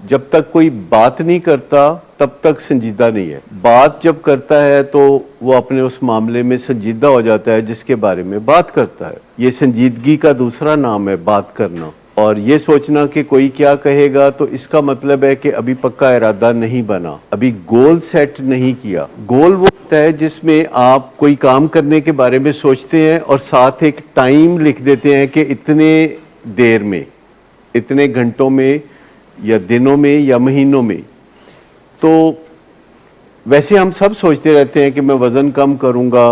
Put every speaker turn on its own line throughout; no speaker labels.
جب تک کوئی بات نہیں کرتا تب تک سنجیدہ نہیں ہے. بات جب کرتا ہے تو وہ اپنے اس معاملے میں سنجیدہ ہو جاتا ہے جس کے بارے میں بات کرتا ہے. یہ سنجیدگی کا دوسرا نام ہے، بات کرنا. اور یہ سوچنا کہ کوئی کیا کہے گا تو اس کا مطلب ہے کہ ابھی پکا ارادہ نہیں بنا، ابھی گول سیٹ نہیں کیا. گول وہ ہوتا ہے جس میں آپ کوئی کام کرنے کے بارے میں سوچتے ہیں اور ساتھ ایک ٹائم لکھ دیتے ہیں کہ اتنے دیر میں، اتنے گھنٹوں میں یا دنوں میں یا مہینوں میں. تو ویسے ہم سب سوچتے رہتے ہیں کہ میں وزن کم کروں گا،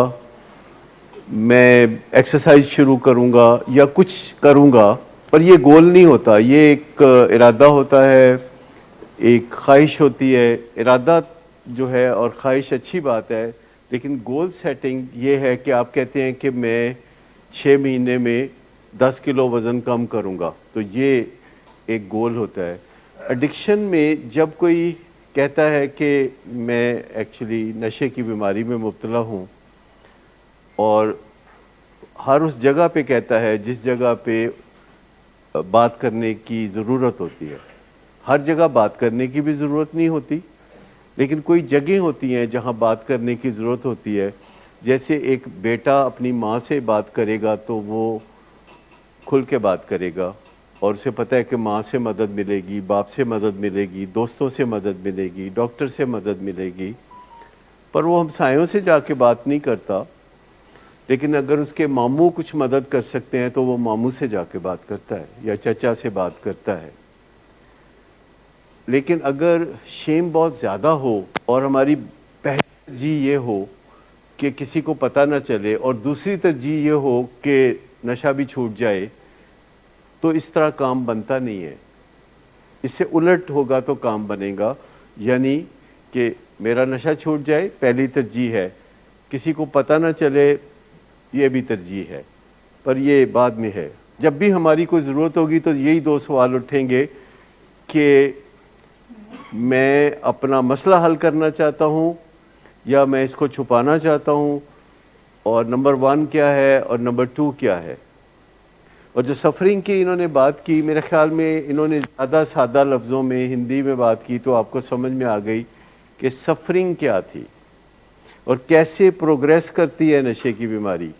میں ایکسرسائز شروع کروں گا یا کچھ کروں گا، پر یہ گول نہیں ہوتا. یہ ایک ارادہ ہوتا ہے، ایک خواہش ہوتی ہے. ارادہ جو ہے اور خواہش اچھی بات ہے، لیکن گول سیٹنگ یہ ہے کہ آپ کہتے ہیں کہ میں 6 مہینے میں 10 کلو وزن کم کروں گا، تو یہ ایک گول ہوتا ہے. ایڈکشن میں جب کوئی کہتا ہے کہ میں ایکچولی نشے کی بیماری میں مبتلا ہوں، اور ہر اس جگہ پہ کہتا ہے جس جگہ پہ بات کرنے کی ضرورت ہوتی ہے. ہر جگہ بات کرنے کی بھی ضرورت نہیں ہوتی، لیکن کوئی جگہیں ہوتی ہیں جہاں بات کرنے کی ضرورت ہوتی ہے. جیسے ایک بیٹا اپنی ماں سے بات کرے گا تو وہ کھل کے بات کرے گا، اور اسے پتہ ہے کہ ماں سے مدد ملے گی، باپ سے مدد ملے گی، دوستوں سے مدد ملے گی، ڈاکٹر سے مدد ملے گی. پر وہ ہمسایوں سے جا کے بات نہیں کرتا. لیکن اگر اس کے ماموں کچھ مدد کر سکتے ہیں تو وہ ماموں سے جا کے بات کرتا ہے یا چچا سے بات کرتا ہے. لیکن اگر شیم بہت زیادہ ہو اور ہماری پہلی ترجیح یہ ہو کہ کسی کو پتہ نہ چلے اور دوسری ترجیح یہ ہو کہ نشہ بھی چھوٹ جائے، تو اس طرح کام بنتا نہیں ہے. اس سے الٹ ہوگا تو کام بنے گا. یعنی کہ میرا نشہ چھوٹ جائے پہلی ترجیح ہے، کسی کو پتہ نہ چلے یہ بھی ترجیح ہے، پر یہ بعد میں ہے. جب بھی ہماری کوئی ضرورت ہوگی تو یہی دو سوال اٹھیں گے کہ میں اپنا مسئلہ حل کرنا چاہتا ہوں یا میں اس کو چھپانا چاہتا ہوں، اور نمبر 1 کیا ہے اور نمبر 2 کیا ہے. اور جو سفرنگ کی انہوں نے بات کی، میرے خیال میں انہوں نے زیادہ سادہ لفظوں میں ہندی میں بات کی تو آپ کو سمجھ میں آ گئی کہ سفرنگ کیا تھی اور کیسے پروگریس کرتی ہے نشے کی بیماری.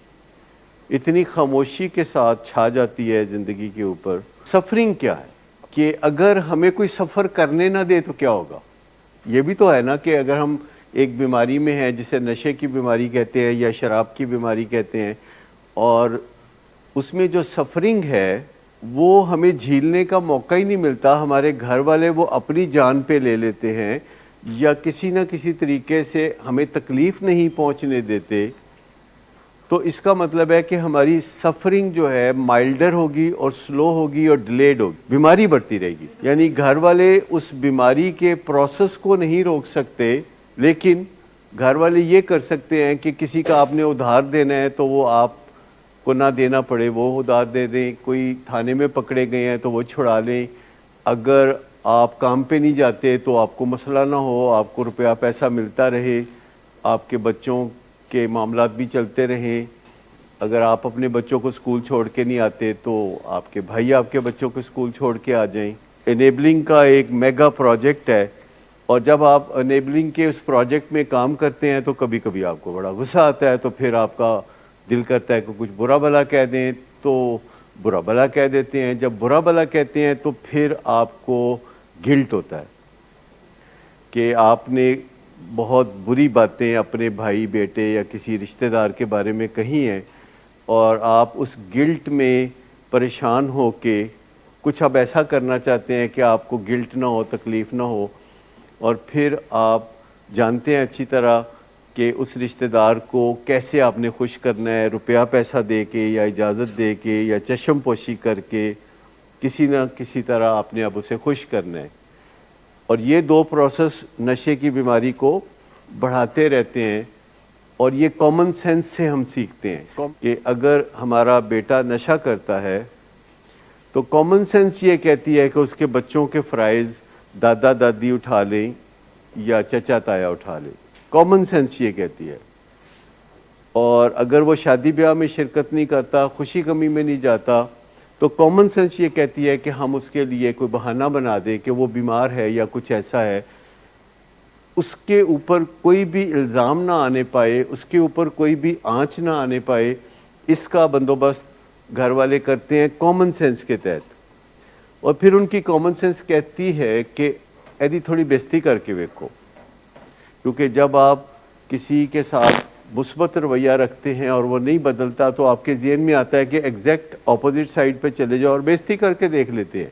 اتنی خاموشی کے ساتھ چھا جاتی ہے زندگی کے اوپر. سفرنگ کیا ہے کہ اگر ہمیں کوئی سفر کرنے نہ دے تو کیا ہوگا. یہ بھی تو ہے نا کہ اگر ہم ایک بیماری میں ہیں جسے نشے کی بیماری کہتے ہیں یا شراب کی بیماری کہتے ہیں، اور اس میں جو سفرنگ ہے وہ ہمیں جھیلنے کا موقع ہی نہیں ملتا. ہمارے گھر والے وہ اپنی جان پہ لے لیتے ہیں یا کسی نہ کسی طریقے سے ہمیں تکلیف نہیں پہنچنے دیتے، تو اس کا مطلب ہے کہ ہماری سفرنگ جو ہے مائلڈر ہوگی اور سلو ہوگی اور ڈیلیڈ ہوگی. بیماری بڑھتی رہے گی. یعنی گھر والے اس بیماری کے پروسیس کو نہیں روک سکتے، لیکن گھر والے یہ کر سکتے ہیں کہ کسی کا آپ نے ادھار دینا ہے تو وہ آپ کو نہ دینا پڑے، وہ ادھار دے دیں. کوئی تھانے میں پکڑے گئے ہیں تو وہ چھڑا لیں. اگر آپ کام پہ نہیں جاتے تو آپ کو مسئلہ نہ ہو، آپ کو روپیہ پیسہ ملتا رہے، آپ کے بچوں کے معاملات بھی چلتے رہیں. اگر آپ اپنے بچوں کو اسکول چھوڑ کے نہیں آتے تو آپ کے بھائی آپ کے بچوں کو اسکول چھوڑ کے آ جائیں. انیبلنگ کا ایک میگا پروجیکٹ ہے، اور جب آپ انیبلنگ کے اس پروجیکٹ میں کام کرتے ہیں تو کبھی کبھی آپ کو بڑا غصہ آتا ہے، تو پھر آپ کا دل کرتا ہے کہ کچھ برا بھلا کہہ دیں، تو برا بھلا کہہ دیتے ہیں. جب برا بھلا کہتے ہیں تو پھر آپ کو گلٹ ہوتا ہے کہ آپ نے بہت بری باتیں اپنے بھائی بیٹے یا کسی رشتہ دار کے بارے میں کہی ہیں، اور آپ اس گلٹ میں پریشان ہو کے کچھ اب ایسا کرنا چاہتے ہیں کہ آپ کو گلٹ نہ ہو، تکلیف نہ ہو. اور پھر آپ جانتے ہیں اچھی طرح کہ اس رشتہ دار کو کیسے آپ نے خوش کرنا ہے، روپیہ پیسہ دے کے یا اجازت دے کے یا چشم پوشی کر کے کسی نہ کسی طرح آپ نے اب اسے خوش کرنا ہے. اور یہ دو پروسیس نشے کی بیماری کو بڑھاتے رہتے ہیں. اور یہ کامن سینس سے ہم سیکھتے ہیں کہ اگر ہمارا بیٹا نشہ کرتا ہے تو کامن سینس یہ کہتی ہے کہ اس کے بچوں کے فرائض دادا دادی اٹھا لیں یا چچا تایا اٹھا لیں. کامن سینس یہ کہتی ہے. اور اگر وہ شادی بیاہ میں شرکت نہیں کرتا، خوشی غمی میں نہیں جاتا، تو کامن سینس یہ کہتی ہے کہ ہم اس کے لیے کوئی بہانہ بنا دیں کہ وہ بیمار ہے یا کچھ ایسا ہے، اس کے اوپر کوئی بھی الزام نہ آنے پائے، اس کے اوپر کوئی بھی آنچ نہ آنے پائے، اس کا بندوبست گھر والے کرتے ہیں کامن سینس کے تحت. اور پھر ان کی کامن سینس کہتی ہے کہ ایدی تھوڑی بےزتی کر کے ویکھو، کیونکہ جب آپ کسی کے ساتھ مثبت رویہ رکھتے ہیں اور وہ نہیں بدلتا تو آپ کے ذہن میں آتا ہے کہ ایگزیکٹ اپوزٹ سائڈ پہ چلے جاؤ اور بےزتی کر کے دیکھ لیتے ہیں.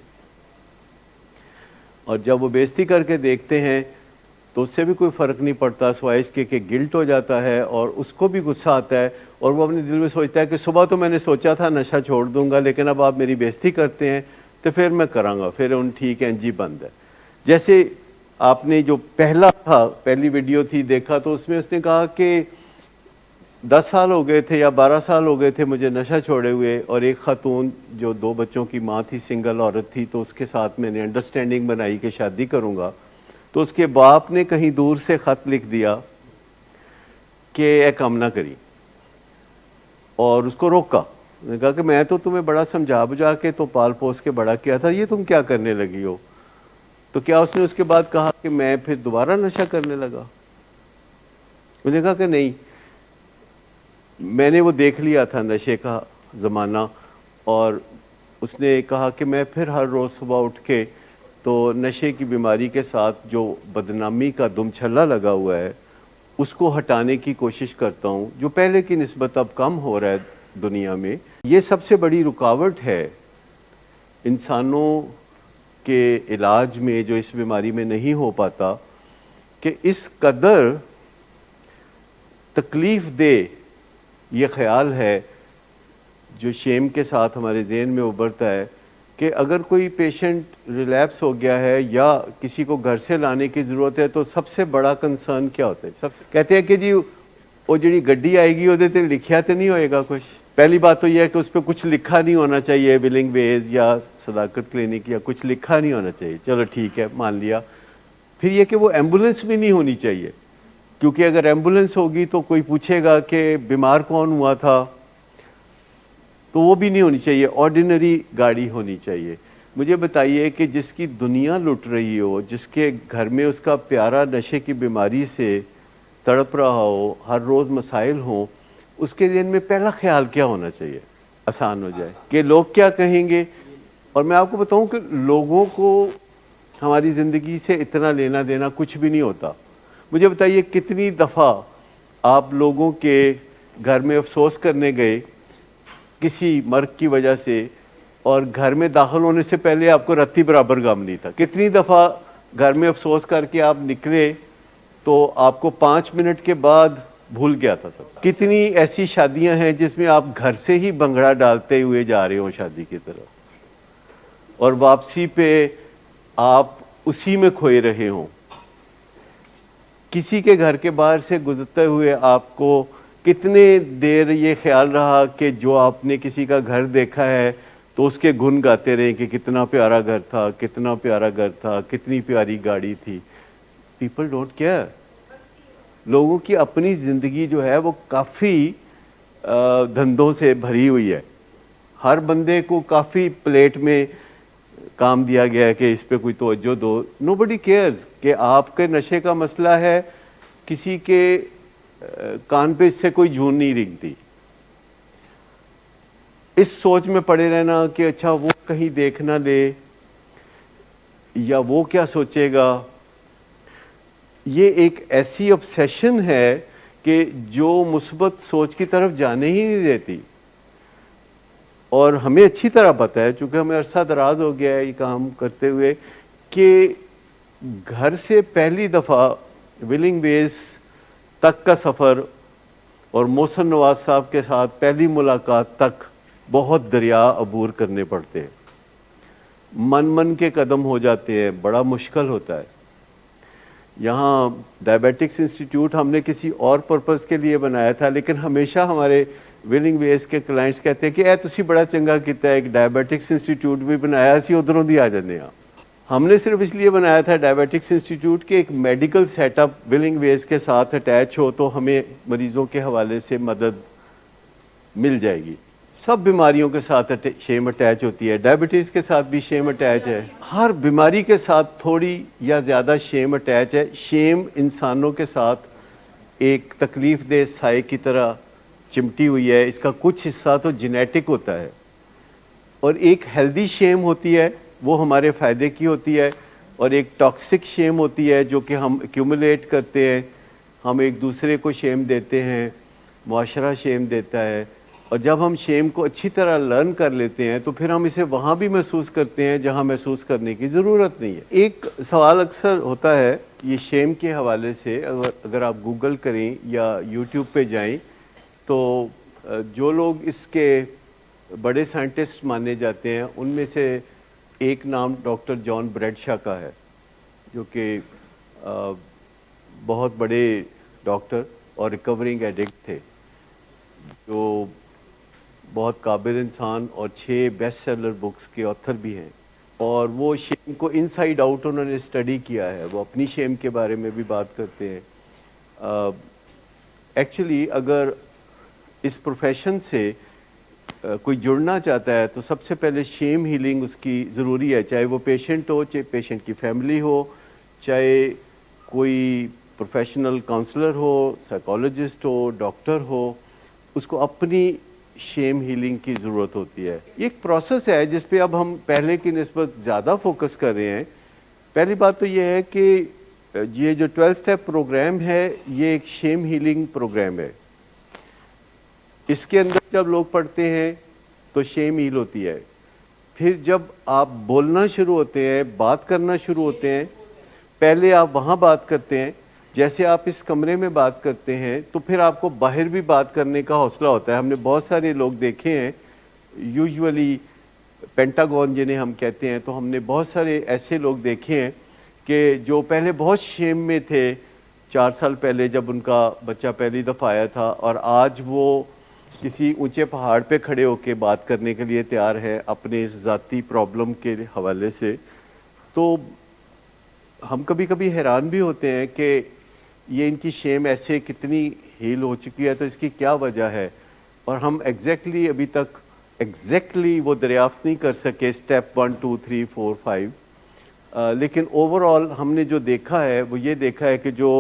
اور جب وہ بےزتی کر کے دیکھتے ہیں تو اس سے بھی کوئی فرق نہیں پڑتا سوائے اس کے کہ گلٹ ہو جاتا ہے اور اس کو بھی غصہ آتا ہے اور وہ اپنے دل میں سوچتا ہے کہ صبح تو میں نے سوچا تھا نشہ چھوڑ دوں گا، لیکن اب آپ میری بےزتی کرتے ہیں تو پھر میں کراں گا، پھر ٹھیک ہے جی بند ہے. جیسے آپ نے جو پہلی ویڈیو تھی دیکھا تو اس میں اس نے کہا کہ 10 سال ہو گئے تھے یا 12 سال ہو گئے تھے مجھے نشہ چھوڑے ہوئے، اور ایک خاتون جو 2 بچوں کی ماں تھی، سنگل عورت تھی، تو اس کے ساتھ میں نے انڈرسٹینڈنگ بنائی کہ شادی کروں گا. تو اس کے باپ نے کہیں دور سے خط لکھ دیا کہ اے کام نہ کری، اور اس کو روکا. نے کہا کہ میں تو تمہیں بڑا سمجھا بجھا کے تو پال پوس کے بڑا کیا تھا، یہ تم کیا کرنے لگی ہو؟ تو کیا اس نے اس کے بعد کہا کہ میں پھر دوبارہ نشہ کرنے لگا؟ انہوں نے کہا کہ نہیں، میں نے وہ دیکھ لیا تھا نشے کا زمانہ. اور اس نے کہا کہ میں پھر ہر روز صبح اٹھ کے تو نشے کی بیماری کے ساتھ جو بدنامی کا دم چھلا لگا ہوا ہے اس کو ہٹانے کی کوشش کرتا ہوں، جو پہلے کی نسبت اب کم ہو رہا ہے دنیا میں. یہ سب سے بڑی رکاوٹ ہے انسانوں کے علاج میں جو اس بیماری میں نہیں ہو پاتا، کہ اس قدر تکلیف دہ یہ خیال ہے جو شیم کے ساتھ ہمارے ذہن میں ابھرتا ہے کہ اگر کوئی پیشنٹ ریلیپس ہو گیا ہے یا کسی کو گھر سے لانے کی ضرورت ہے تو سب سے بڑا کنسرن کیا ہوتا ہے؟ کہتے ہیں کہ جی وہ جڑی گڈی آئے گی وہ لکھیا تو نہیں ہوئے گا کچھ. پہلی بات تو یہ ہے کہ اس پہ کچھ لکھا نہیں ہونا چاہیے، ولنگ ویز یا صداقت کلینک یا کچھ لکھا نہیں ہونا چاہیے، چلو ٹھیک ہے مان لیا. پھر یہ کہ وہ ایمبولینس بھی نہیں ہونی چاہیے، کیونکہ اگر ایمبولینس ہوگی تو کوئی پوچھے گا کہ بیمار کون ہوا تھا، تو وہ بھی نہیں ہونی چاہیے. آرڈینری گاڑی ہونی چاہیے. مجھے بتائیے کہ جس کی دنیا لٹ رہی ہو، جس کے گھر میں اس کا پیارا نشے کی بیماری سے تڑپ رہا ہو، ہر روز مسائل ہوں، اس کے ذہن میں پہلا خیال کیا ہونا چاہیے؟ آسان ہو جائے کہ لوگ کیا کہیں گے. اور میں آپ کو بتاؤں کہ لوگوں کو ہماری زندگی سے اتنا لینا دینا کچھ بھی نہیں ہوتا. مجھے بتائیے کتنی دفعہ آپ لوگوں کے گھر میں افسوس کرنے گئے کسی مرگ کی وجہ سے، اور گھر میں داخل ہونے سے پہلے آپ کو رتی برابر غم نہیں تھا؟ کتنی دفعہ گھر میں افسوس کر کے آپ نکلے تو آپ کو 5 منٹ کے بعد بھول گیا تھا سب؟ کتنی ایسی شادیاں ہیں جس میں آپ گھر سے ہی بنگڑا ڈالتے ہوئے جا رہے ہو شادی کی طرف، اور واپسی پہ آپ اسی میں کھوئے رہے ہوں. کسی کے گھر کے باہر سے گزرتے ہوئے آپ کو کتنے دیر یہ خیال رہا کہ جو آپ نے کسی کا گھر دیکھا ہے تو اس کے گن گاتے رہے کہ کتنا پیارا گھر تھا، کتنا پیارا گھر تھا، کتنی پیاری گاڑی تھی. People don't care. لوگوں کی اپنی زندگی جو ہے وہ کافی دھندوں سے بھری ہوئی ہے. ہر بندے کو کافی پلیٹ میں کام دیا گیا ہے کہ اس پہ کوئی توجہ دو. نوبڈی کیئرز کہ آپ کے نشے کا مسئلہ ہے، کسی کے کان پہ اس سے کوئی جھون نہیں رنگتی. اس سوچ میں پڑے رہنا کہ اچھا وہ کہیں دیکھ نہ لے یا وہ کیا سوچے گا، یہ ایک ایسی obsession ہے کہ جو مثبت سوچ کی طرف جانے ہی نہیں دیتی. اور ہمیں اچھی طرح پتہ ہے، چونکہ ہمیں عرصہ دراز ہو گیا ہے یہ کام کرتے ہوئے، کہ گھر سے پہلی دفعہ ولنگ ویز تک کا سفر اور محسن نواز صاحب کے ساتھ پہلی ملاقات تک بہت دریا عبور کرنے پڑتے ہیں. من کے قدم ہو جاتے ہیں، بڑا مشکل ہوتا ہے. یہاں ڈائبیٹکس انسٹیٹیوٹ ہم نے کسی اور پرپز کے لیے بنایا تھا، لیکن ہمیشہ ہمارے ولنگ ویز کے کلائنٹس کہتے ہیں کہ اے تسی بڑا چنگا کیتا ہے، ایک ڈائبیٹکس انسٹیٹیوٹ بھی بنایا، اسی ادھروں دی آ جانے ہاں. ہم نے صرف اس لیے بنایا تھا ڈائبیٹکس انسٹیٹیوٹ کہ ایک میڈیکل سیٹ اپ ولنگ ویز کے ساتھ اٹیچ ہو تو ہمیں مریضوں کے حوالے سے مدد مل جائے گی. سب بیماریوں کے ساتھ شیم اٹیچ ہوتی ہے، ڈائبٹیز کے ساتھ بھی شیم اٹیچ ہے، ہر بیماری کے ساتھ تھوڑی یا زیادہ شیم اٹیچ ہے۔ شیم انسانوں کے ساتھ ایک تکلیف دہ سائے کی طرح چمٹی ہوئی ہے، اس کا کچھ حصہ تو جینیٹک ہوتا ہے، اور ایک ہیلدی شیم ہوتی ہے وہ ہمارے فائدے کی ہوتی ہے، اور ایک ٹاکسک شیم ہوتی ہے جو کہ ہم ایکیومولیٹ کرتے ہیں، ہم ایک دوسرے کو شیم دیتے ہیں، معاشرہ شیم دیتا ہے، اور جب ہم شیم کو اچھی طرح لرن کر لیتے ہیں تو پھر ہم اسے وہاں بھی محسوس کرتے ہیں جہاں محسوس کرنے کی ضرورت نہیں ہے۔ ایک سوال اکثر ہوتا ہے یہ شیم کے حوالے سے، اگر آپ گوگل کریں یا یوٹیوب پہ جائیں تو جو لوگ اس کے بڑے سائنٹسٹ مانے جاتے ہیں ان میں سے ایک نام ڈاکٹر جان بریڈ شاہ کا ہے، جو کہ بہت بڑے ڈاکٹر اور ریکورنگ ایڈکٹ تھے، جو بہت قابل انسان اور 6 بیسٹ سیلر بکس کے آتھر بھی ہیں، اور وہ شیم کو انسائیڈ آؤٹ انہوں نے اسٹڈی کیا ہے، وہ اپنی شیم کے بارے میں بھی بات کرتے ہیں۔ ایکچولی اگر اس پروفیشن سے کوئی جڑنا چاہتا ہے تو سب سے پہلے شیم ہیلنگ اس کی ضروری ہے، چاہے وہ پیشنٹ ہو، چاہے پیشنٹ کی فیملی ہو، چاہے کوئی پروفیشنل کاؤنسلر ہو، سائیکالوجسٹ ہو، ڈاکٹر ہو، اس کو اپنی شیم ہیلنگ کی ضرورت ہوتی ہے۔ یہ ایک پروسیس ہے جس پہ اب ہم پہلے کی نسبت زیادہ فوکس کر رہے ہیں۔ پہلی بات تو یہ ہے کہ یہ جو 12 سٹیپ پروگرام ہے یہ ایک شیم ہیلنگ پروگرام ہے۔ اس کے اندر جب لوگ پڑھتے ہیں تو شیم ہیل ہوتی ہے، پھر جب آپ بولنا شروع ہوتے ہیں، بات کرنا شروع ہوتے ہیں، پہلے آپ وہاں بات کرتے ہیں، جیسے آپ اس کمرے میں بات کرتے ہیں تو پھر آپ کو باہر بھی بات کرنے کا حوصلہ ہوتا ہے۔ ہم نے بہت سارے لوگ دیکھے ہیں، یوزولی پینٹاگون جنہیں ہم کہتے ہیں، تو ہم نے بہت سارے ایسے لوگ دیکھے ہیں کہ جو پہلے بہت شیم میں تھے 4 سال پہلے جب ان کا بچہ پہلی دفعہ آیا تھا، اور آج وہ کسی اونچے پہاڑ پہ کھڑے ہو کے بات کرنے کے لیے تیار ہے اپنے اس ذاتی پرابلم کے حوالے سے۔ تو ہم کبھی کبھی حیران بھی ہوتے ہیں کہ یہ ان کی شیم ایسے کتنی ہیل ہو چکی ہے، تو اس کی کیا وجہ ہے، اور ہم ایگزیکٹلی ابھی تک وہ دریافت نہیں کر سکے سٹیپ 1 2 3 4 5۔ لیکن اوورآل ہم نے جو دیکھا ہے وہ یہ دیکھا ہے کہ جو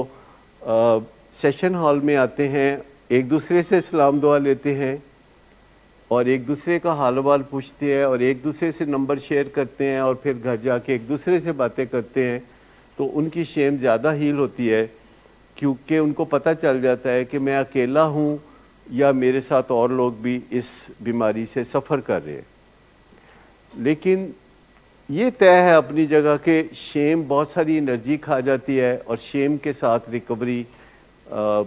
سیشن ہال میں آتے ہیں ایک دوسرے سے سلام دعا لیتے ہیں اور ایک دوسرے کا حال وال پوچھتے ہیں اور ایک دوسرے سے نمبر شیئر کرتے ہیں اور پھر گھر جا کے ایک دوسرے سے باتیں کرتے ہیں، تو ان کی شیم زیادہ ہیل ہوتی ہے، کیونکہ ان کو پتہ چل جاتا ہے کہ میں اکیلا ہوں یا میرے ساتھ اور لوگ بھی اس بیماری سے سفر کر رہے ہیں۔ لیکن یہ طے ہے اپنی جگہ کہ شیم بہت ساری انرجی کھا جاتی ہے، اور شیم کے ساتھ ریکوری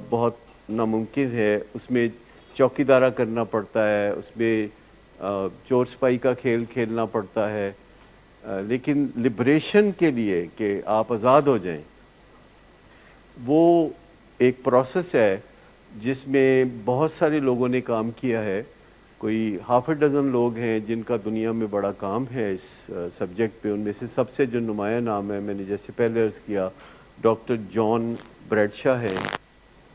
بہت ناممکن ہے، اس میں چوکی دارہ کرنا پڑتا ہے، اس میں چور سپاہی کا کھیل کھیلنا پڑتا ہے، لیکن لبریشن کے لیے کہ آپ آزاد ہو جائیں، وہ ایک پروسیس ہے جس میں بہت سارے لوگوں نے کام کیا ہے۔ کوئی 6 لوگ ہیں جن کا دنیا میں بڑا کام ہے اس سبجیکٹ پہ۔ ان میں سے سب سے جو نمایاں نام ہے، میں نے جیسے پہلے عرض کیا، ڈاکٹر جان بریڈ شاہ ہے،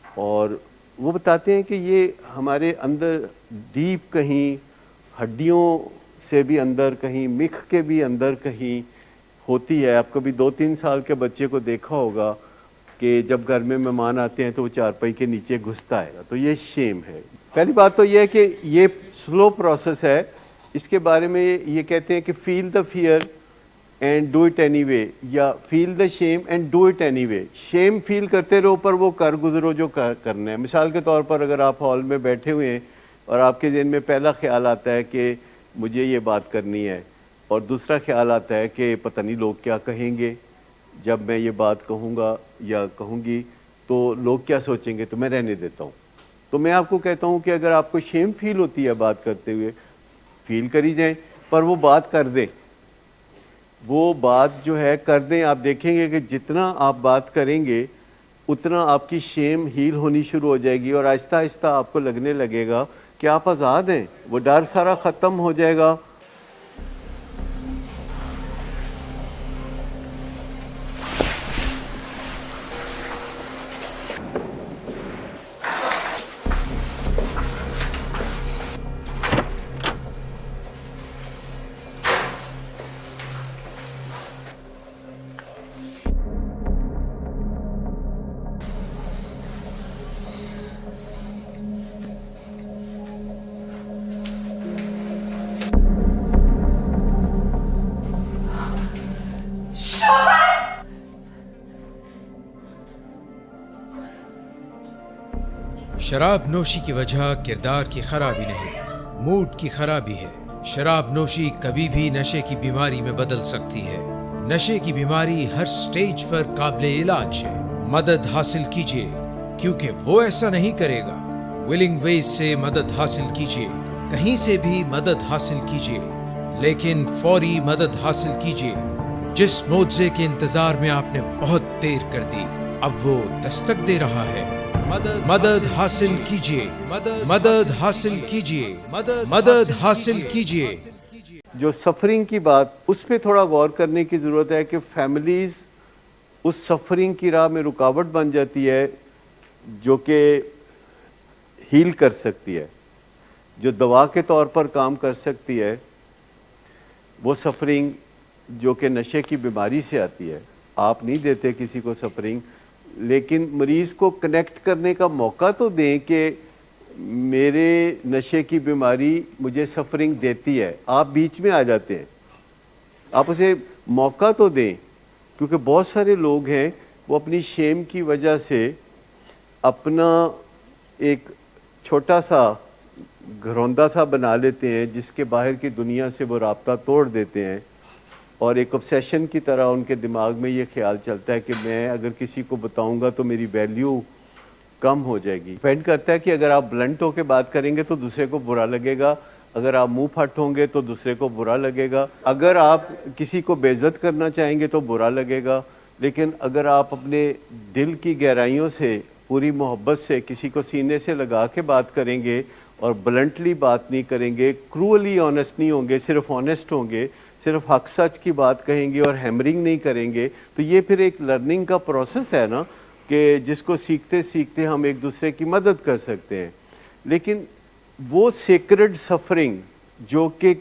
اور وہ بتاتے ہیں کہ یہ ہمارے اندر ڈیپ کہیں ہڈیوں سے بھی اندر، کہیں مکھ کے بھی اندر کہیں ہوتی ہے۔ آپ کبھی 2-3 سال کے بچے کو دیکھا ہوگا کہ جب گھر میں مہمان آتے ہیں تو وہ چارپائی کے نیچے گھستا ہے، تو یہ شیم ہے۔ پہلی بات تو یہ ہے کہ یہ سلو پروسیس ہے۔ اس کے بارے میں یہ کہتے ہیں کہ feel the fear and do it anyway, یا feel the shame and do it anyway. Shame feel کرتے رہو پر وہ کر گزرو جو کرنا ہے۔ مثال کے طور پر اگر آپ ہال میں بیٹھے ہوئے ہیں اور آپ کے ذہن میں پہلا خیال آتا ہے کہ مجھے یہ بات کرنی ہے، اور دوسرا خیال آتا ہے کہ پتہ نہیں لوگ کیا کہیں گے جب میں یہ بات کہوں گا یا کہوں گی، تو لوگ کیا سوچیں گے، تو میں رہنے دیتا ہوں۔ تو میں آپ کو کہتا ہوں کہ اگر آپ کو شیم فیل ہوتی ہے بات کرتے ہوئے، فیل کری جائیں، پر وہ بات کر دیں، وہ بات جو ہے کر دیں۔ آپ دیکھیں گے کہ جتنا آپ بات کریں گے اتنا آپ کی شیم ہیل ہونی شروع ہو جائے گی، اور آہستہ آہستہ آپ کو لگنے لگے گا کہ آپ آزاد ہیں، وہ ڈر سارا ختم ہو جائے گا۔
شراب نوشی کی وجہ کردار کی خرابی نہیں، موڈ کی خرابی ہے۔ شراب نوشی کبھی بھی نشے کی بیماری میں بدل سکتی ہے۔ نشے کی بیماری ہر سٹیج پر قابل علاج ہے۔ مدد حاصل کیجیے، کیونکہ وہ ایسا نہیں کرے گا۔ ولنگ ویز سے مدد حاصل کیجیے، کہیں سے بھی مدد حاصل کیجیے، لیکن فوری مدد حاصل کیجیے۔ جس معجزے کے انتظار میں آپ نے بہت دیر کر دی، اب وہ دستک دے رہا ہے۔ مدد حاصل کیجیے، مدد حاصل کیجیے، مدد حاصل کیجیے۔
جو سفرنگ کی بات، اس پہ تھوڑا غور کرنے کی ضرورت ہے کہ فیملیز اس سفرنگ کی راہ میں رکاوٹ بن جاتی ہے جو کہ ہیل کر سکتی ہے، جو دوا کے طور پر کام کر سکتی ہے۔ وہ سفرنگ جو کہ نشے کی بیماری سے آتی ہے، آپ نہیں دیتے کسی کو سفرنگ، لیکن مریض کو کنیکٹ کرنے کا موقع تو دیں کہ میرے نشے کی بیماری مجھے سفرنگ دیتی ہے۔ آپ بیچ میں آ جاتے ہیں، آپ اسے موقع تو دیں، کیونکہ بہت سارے لوگ ہیں وہ اپنی شیم کی وجہ سے اپنا ایک چھوٹا سا گھروندہ سا بنا لیتے ہیں جس کے باہر کی دنیا سے وہ رابطہ توڑ دیتے ہیں، اور ایک obsession کی طرح ان کے دماغ میں یہ خیال چلتا ہے کہ میں اگر کسی کو بتاؤں گا تو میری ویلیو کم ہو جائے گی۔ ڈیپینڈ کرتا ہے کہ اگر آپ بلنٹ ہو کے بات کریں گے تو دوسرے کو برا لگے گا، اگر آپ منہ پھٹ ہوں گے تو دوسرے کو برا لگے گا، اگر آپ کسی کو بے عزت کرنا چاہیں گے تو برا لگے گا، لیکن اگر آپ اپنے دل کی گہرائیوں سے پوری محبت سے کسی کو سینے سے لگا کے بات کریں گے اور بلنٹلی بات نہیں کریں گے، کرولی آنیسٹ نہیں ہوں گے، صرف آنیسٹ ہوں گے، صرف حق سچ کی بات کہیں گے اور ہیمرنگ نہیں کریں گے، تو یہ پھر ایک لرننگ کا پروسیس ہے نا، کہ جس کو سیکھتے سیکھتے ہم ایک دوسرے کی مدد کر سکتے ہیں۔ لیکن وہ سیکرڈ سفرنگ جو کہ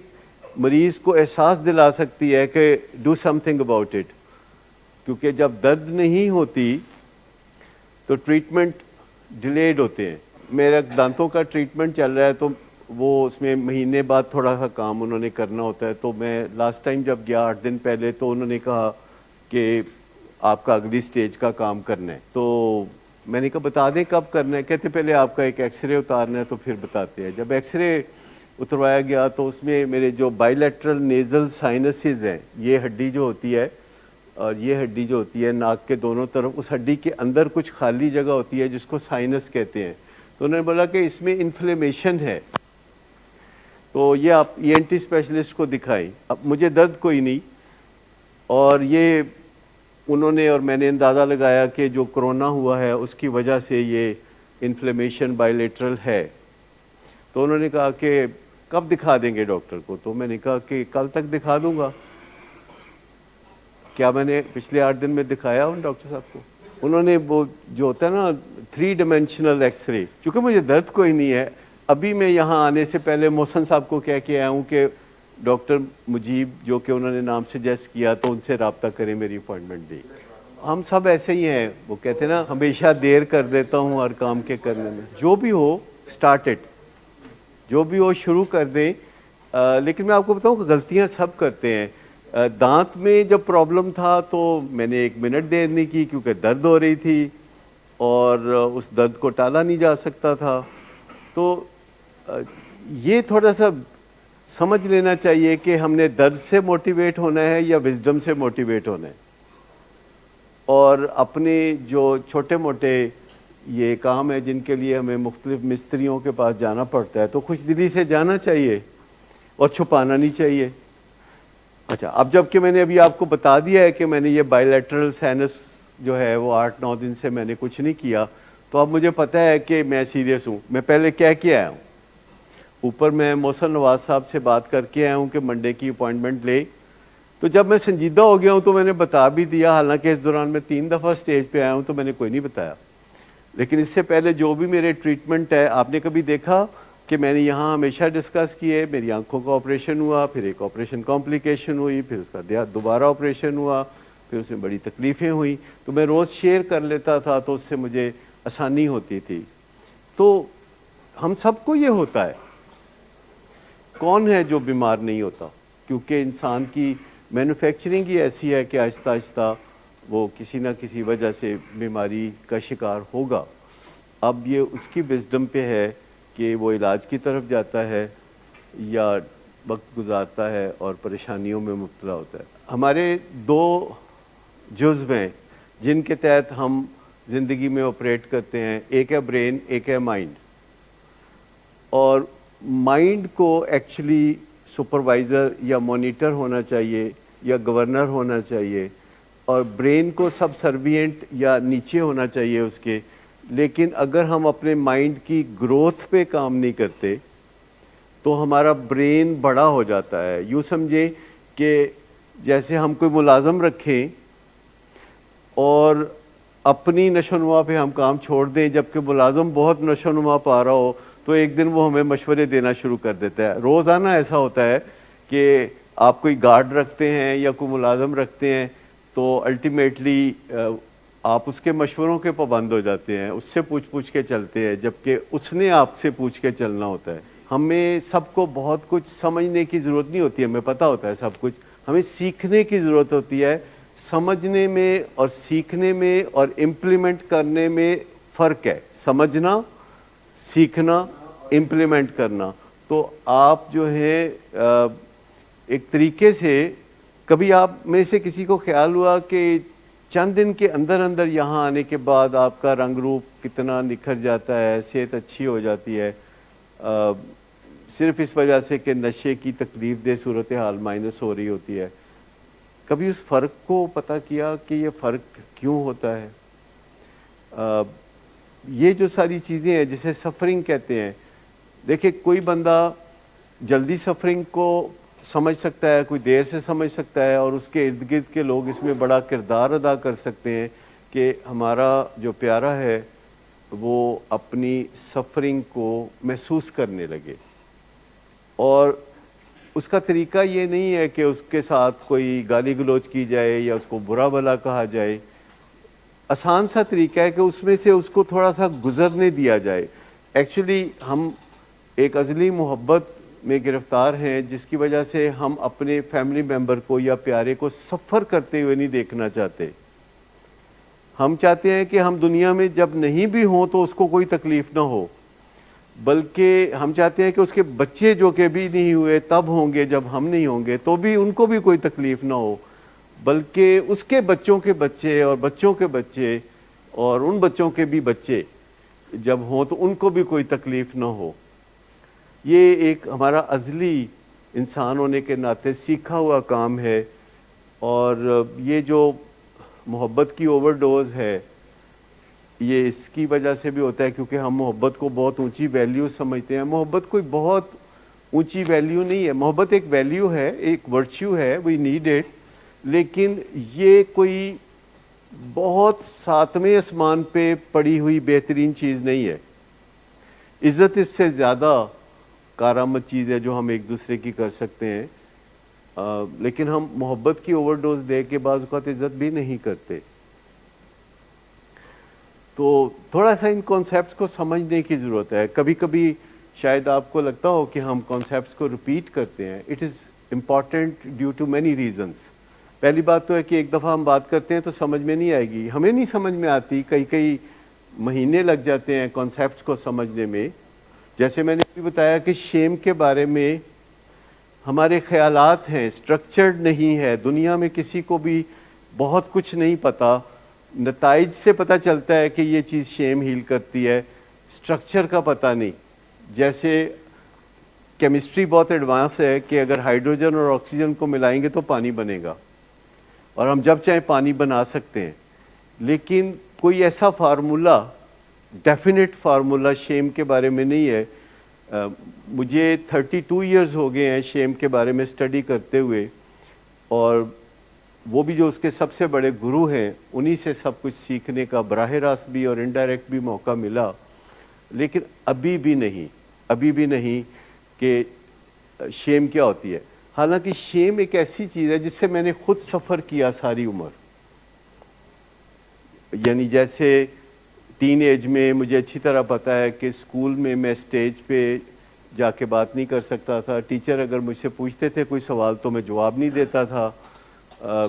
مریض کو احساس دلا سکتی ہے کہ do some thing about it, کیونکہ جب درد نہیں ہوتی تو ٹریٹمنٹ ڈیلیڈ ہوتے ہیں۔ میرا دانتوں کا ٹریٹمنٹ چل رہا ہے تو وہ اس میں مہینے بعد تھوڑا سا کام انہوں نے کرنا ہوتا ہے، تو میں لاسٹ ٹائم جب گیا 8 دن پہلے تو انہوں نے کہا کہ آپ کا اگلی سٹیج کا کام کرنا ہے، تو میں نے کہا بتا دیں کب کرنا ہے، کہتے پہلے آپ کا ایک ایکس رے اتارنا ہے تو پھر بتاتے ہیں۔ جب ایکس رے اتروایا گیا تو اس میں میرے جو بائی لیٹرل نیزل سائنسز ہیں، یہ ہڈی جو ہوتی ہے اور یہ ہڈی جو ہوتی ہے ناک کے دونوں طرف، اس ہڈی کے اندر کچھ خالی جگہ ہوتی ہے جس کو سائنس کہتے ہیں، تو انہوں نے بولا کہ اس میں انفلیمیشن ہے، تو یہ آپ ای این ٹی اسپیشلسٹ کو دکھائیں۔ اب مجھے درد کوئی نہیں، اور یہ انہوں نے اور میں نے اندازہ لگایا کہ جو کرونا ہوا ہے اس کی وجہ سے یہ انفلیمیشن بائی لیٹرل ہے، تو انہوں نے کہا کہ کب دکھا دیں گے ڈاکٹر کو، تو میں نے کہا کہ کل تک دکھا دوں گا۔ کیا میں نے پچھلے 8 دن میں دکھایا ان ڈاکٹر صاحب کو؟ انہوں نے وہ جو ہوتا ہے نا 3 ڈائمینشنل ایکس رے، چونکہ مجھے درد کوئی نہیں ہے، ابھی میں یہاں آنے سے پہلے محسن صاحب کو کہہ کے آیا ہوں کہ ڈاکٹر مجیب جو کہ انہوں نے نام سجیسٹ کیا تو ان سے رابطہ کریں، میری اپوائنٹمنٹ دی۔ ہم سب ایسے ہی ہیں، وہ کہتے ہیں نا ہمیشہ دیر کر دیتا ہوں ہر کام کے کرنے میں۔ جو بھی ہو سٹارٹ اٹ، جو بھی ہو شروع کر دیں۔ لیکن میں آپ کو بتاؤں کہ غلطیاں سب کرتے ہیں۔ دانت میں جب پرابلم تھا تو میں نے 1 منٹ دیر نہیں کی کیونکہ درد ہو رہی تھی اور اس درد کو ٹالا نہیں جا سکتا تھا، تو یہ تھوڑا سا سمجھ لینا چاہیے کہ ہم نے درد سے موٹیویٹ ہونا ہے یا وزڈم سے موٹیویٹ ہونا ہے، اور اپنے جو چھوٹے موٹے یہ کام ہے جن کے لیے ہمیں مختلف مستریوں کے پاس جانا پڑتا ہے تو خوش دلی سے جانا چاہیے اور چھپانا نہیں چاہیے۔ اچھا، اب جب کہ میں نے ابھی آپ کو بتا دیا ہے کہ میں نے یہ بائی لیٹرل سائنس جو ہے وہ 8-9 دن سے میں نے کچھ نہیں کیا، تو اب مجھے پتہ ہے کہ میں سیریس ہوں۔ میں پہلے کہہ کے آیا ہوں، اوپر میں محسن نواز صاحب سے بات کر کے آیا ہوں کہ منڈے کی اپوائنٹمنٹ لے، تو جب میں سنجیدہ ہو گیا ہوں تو میں نے بتا بھی دیا، حالانکہ اس دوران میں 3 دفعہ سٹیج پہ آیا ہوں تو میں نے کوئی نہیں بتایا۔ لیکن اس سے پہلے جو بھی میرے ٹریٹمنٹ ہے، آپ نے کبھی دیکھا کہ میں نے یہاں ہمیشہ ڈسکس کیے، میری آنکھوں کا آپریشن ہوا، پھر ایک آپریشن کمپلیکیشن ہوئی، پھر اس کا دوبارہ آپریشن ہوا، پھر اس میں بڑی تکلیفیں ہوئیں، تو میں روز شیئر کر لیتا تھا تو اس سے مجھے آسانی ہوتی تھی۔ تو ہم سب کو یہ ہوتا ہے، کون ہے جو بیمار نہیں ہوتا؟ کیونکہ انسان کی مینوفیکچرنگ ہی ایسی ہے کہ آہستہ آہستہ وہ کسی نہ کسی وجہ سے بیماری کا شکار ہوگا۔ اب یہ اس کی وزڈم پہ ہے کہ وہ علاج کی طرف جاتا ہے یا وقت گزارتا ہے اور پریشانیوں میں مبتلا ہوتا ہے. ہمارے دو جزو ہیں جن کے تحت ہم زندگی میں آپریٹ کرتے ہیں, ایک ہے برین, ایک ہے مائنڈ. اور مائنڈ کو ایکچولی سپروائزر یا مانیٹر ہونا چاہیے یا گورنر ہونا چاہیے, اور برین کو سب سروینٹ یا نیچے ہونا چاہیے اس کے. لیکن اگر ہم اپنے مائنڈ کی گروتھ پہ کام نہیں کرتے تو ہمارا برین بڑا ہو جاتا ہے. یوں سمجھیں کہ جیسے ہم کوئی ملازم رکھیں اور اپنی نشو و نما پہ ہم کام چھوڑ دیں, جبکہ ملازم بہت نشو و نما پا رہا ہو, تو ایک دن وہ ہمیں مشورے دینا شروع کر دیتا ہے. روزانہ ایسا ہوتا ہے کہ آپ کوئی گارڈ رکھتے ہیں یا کوئی ملازم رکھتے ہیں تو الٹیمیٹلی آپ اس کے مشوروں کے پابند ہو جاتے ہیں, اس سے پوچھ کے چلتے ہیں, جبکہ اس نے آپ سے پوچھ کے چلنا ہوتا ہے. ہمیں سب کو بہت کچھ سمجھنے کی ضرورت نہیں ہوتی ہے, ہمیں پتہ ہوتا ہے سب کچھ. ہمیں سیکھنے کی ضرورت ہوتی ہے. سمجھنے میں اور سیکھنے میں اور امپلیمنٹ کرنے میں فرق ہے. سمجھنا, سیکھنا, امپلیمنٹ کرنا. تو آپ جو ہے ایک طریقے سے, کبھی آپ میں سے کسی کو خیال ہوا کہ چند دن کے اندر اندر یہاں آنے کے بعد آپ کا رنگ روپ کتنا نکھر جاتا ہے, صحت اچھی ہو جاتی ہے, صرف اس وجہ سے کہ نشے کی تکلیف دہ صورتحال مائنس ہو رہی ہوتی ہے. کبھی اس فرق کو پتہ کیا کہ یہ فرق کیوں ہوتا ہے؟ یہ جو ساری چیزیں ہیں جسے سفرنگ کہتے ہیں, دیکھیں کوئی بندہ جلدی سفرنگ کو سمجھ سکتا ہے, کوئی دیر سے سمجھ سکتا ہے, اور اس کے ارد گرد کے لوگ اس میں بڑا کردار ادا کر سکتے ہیں کہ ہمارا جو پیارا ہے وہ اپنی سفرنگ کو محسوس کرنے لگے. اور اس کا طریقہ یہ نہیں ہے کہ اس کے ساتھ کوئی گالی گلوچ کی جائے یا اس کو برا بھلا کہا جائے. آسان سا طریقہ ہے کہ اس میں سے اس کو تھوڑا سا گزرنے دیا جائے. ایکچولی ہم ایک ازلی محبت میں گرفتار ہیں جس کی وجہ سے ہم اپنے فیملی ممبر کو یا پیارے کو سفر کرتے ہوئے نہیں دیکھنا چاہتے. ہم چاہتے ہیں کہ ہم دنیا میں جب نہیں بھی ہوں تو اس کو کوئی تکلیف نہ ہو, بلکہ ہم چاہتے ہیں کہ اس کے بچے جو کہ بھی نہیں ہوئے تب ہوں گے, جب ہم نہیں ہوں گے تو بھی ان کو بھی کوئی تکلیف نہ ہو, بلکہ اس کے بچوں کے بچے اور بچوں کے بچے اور ان بچوں کے بھی بچے جب ہوں تو ان کو بھی کوئی تکلیف نہ ہو. یہ ایک ہمارا ازلی انسان ہونے کے ناطے سیکھا ہوا کام ہے. اور یہ جو محبت کی اوور ڈوز ہے یہ اس کی وجہ سے بھی ہوتا ہے کیونکہ ہم محبت کو بہت اونچی ویلیو سمجھتے ہیں. محبت کوئی بہت اونچی ویلیو نہیں ہے, محبت ایک ویلیو ہے, ایک ورچیو ہے, وی نیڈ اٹ, لیکن یہ کوئی بہت ساتویں آسمان پہ پڑی ہوئی بہترین چیز نہیں ہے. عزت اس سے زیادہ کارآمد چیز ہے جو ہم ایک دوسرے کی کر سکتے ہیں, لیکن ہم محبت کی اوور ڈوز دے کے بعض اوقات عزت بھی نہیں کرتے. تو تھوڑا سا ان کانسیپٹس کو سمجھنے کی ضرورت ہے. کبھی کبھی شاید آپ کو لگتا ہو کہ ہم کانسیپٹس کو ریپیٹ کرتے ہیں. It is important due to many reasons. پہلی بات تو ہے کہ ایک دفعہ ہم بات کرتے ہیں تو سمجھ میں نہیں آئے گی, ہمیں نہیں سمجھ میں آتی, کئی مہینے لگ جاتے ہیں کانسیپٹس کو سمجھنے میں. جیسے میں نے بھی بتایا کہ شیم کے بارے میں ہمارے خیالات ہیں, اسٹرکچرڈ نہیں ہے. دنیا میں کسی کو بھی بہت کچھ نہیں پتہ, نتائج سے پتہ چلتا ہے کہ یہ چیز شیم ہیل کرتی ہے, اسٹرکچر کا پتہ نہیں. جیسے کیمسٹری بہت ایڈوانس ہے کہ اگر ہائیڈروجن اور آکسیجن کو ملائیں گے تو پانی بنے گا, اور ہم جب چاہیں پانی بنا سکتے ہیں, لیکن کوئی ایسا فارمولہ, ڈیفینٹ فارمولہ شیم کے بارے میں نہیں ہے. مجھے 32 ایئرز ہو گئے ہیں شیم کے بارے میں اسٹڈی کرتے ہوئے, اور وہ بھی جو اس کے سب سے بڑے گرو ہیں انہی سے سب کچھ سیکھنے کا براہ راست بھی اور انڈائریکٹ بھی موقع ملا. لیکن ابھی بھی نہیں کہ شیم کیا ہوتی ہے. حالانکہ شیم ایک ایسی چیز ہے جس سے میں نے خود سفر کیا ساری عمر. یعنی جیسے ٹین ایج میں مجھے اچھی طرح پتہ ہے کہ اسکول میں اسٹیج پہ جا کے بات نہیں کر سکتا تھا. ٹیچر اگر مجھ سے پوچھتے تھے کوئی سوال تو میں جواب نہیں دیتا تھا,